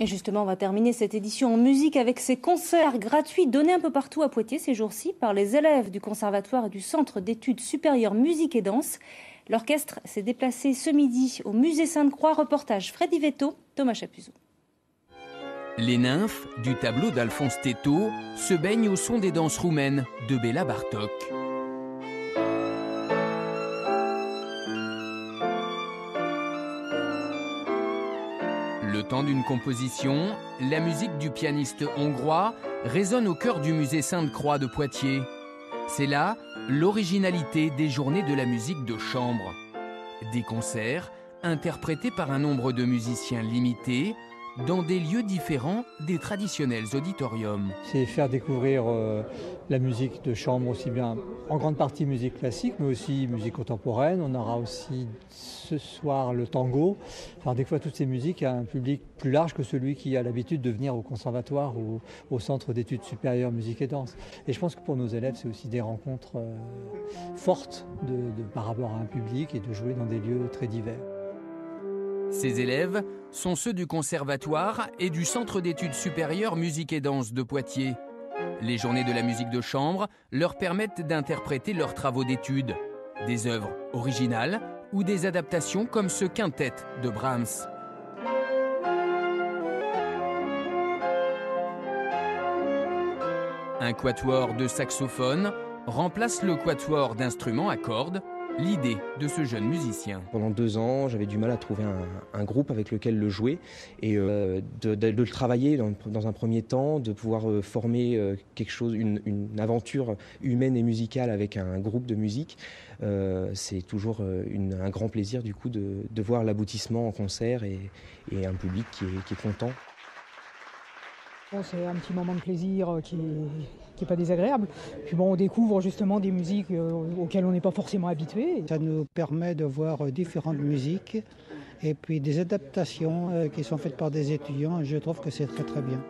Et justement, on va terminer cette édition en musique avec ces concerts gratuits donnés un peu partout à Poitiers ces jours-ci par les élèves du Conservatoire et du Centre d'études supérieures musique et danse. L'orchestre s'est déplacé ce midi au musée Sainte-Croix. Reportage Freddy Vetto, Thomas Chapuzot. Les nymphes du tableau d'Alphonse Teytaud se baignent au son des danses roumaines de Béla Bartók. Le temps d'une composition, la musique du pianiste hongrois résonne au cœur du musée Sainte-Croix de Poitiers. C'est là l'originalité des journées de la musique de chambre. Des concerts interprétés par un nombre de musiciens limité dans des lieux différents des traditionnels auditoriums. C'est faire découvrir la musique de chambre, aussi bien en grande partie musique classique, mais aussi musique contemporaine. On aura aussi ce soir le tango. Faire découvrir toutes ces musiques à un public plus large que celui qui a l'habitude de venir au conservatoire ou au centre d'études supérieures musique et danse. Et je pense que pour nos élèves, c'est aussi des rencontres fortes par rapport à un public et de jouer dans des lieux très divers. Ces élèves sont ceux du Conservatoire et du Centre d'études supérieures musique et danse de Poitiers. Les journées de la musique de chambre leur permettent d'interpréter leurs travaux d'études, des œuvres originales ou des adaptations comme ce quintet de Brahms. Un quatuor de saxophone remplace le quatuor d'instruments à cordes, l'idée de ce jeune musicien. Pendant 2 ans, j'avais du mal à trouver un groupe avec lequel le jouer et de le travailler dans un premier temps, de pouvoir former quelque chose, une aventure humaine et musicale avec un groupe de musique. C'est toujours un grand plaisir du coup de voir l'aboutissement en concert et un public qui est content. Bon, c'est un petit moment de plaisir qui est pas désagréable. Puis bon, on découvre justement des musiques auxquelles on n'est pas forcément habitué. Ça nous permet de voir différentes musiques et puis des adaptations qui sont faites par des étudiants. Je trouve que c'est très très bien.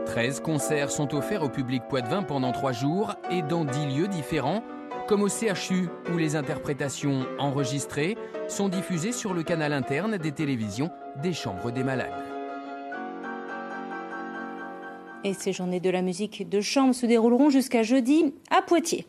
13 concerts sont offerts au public poitevin pendant 3 jours et dans 10 lieux différents, comme au CHU où les interprétations enregistrées sont diffusées sur le canal interne des télévisions des chambres des malades. Et ces journées de la musique de chambre se dérouleront jusqu'à jeudi à Poitiers.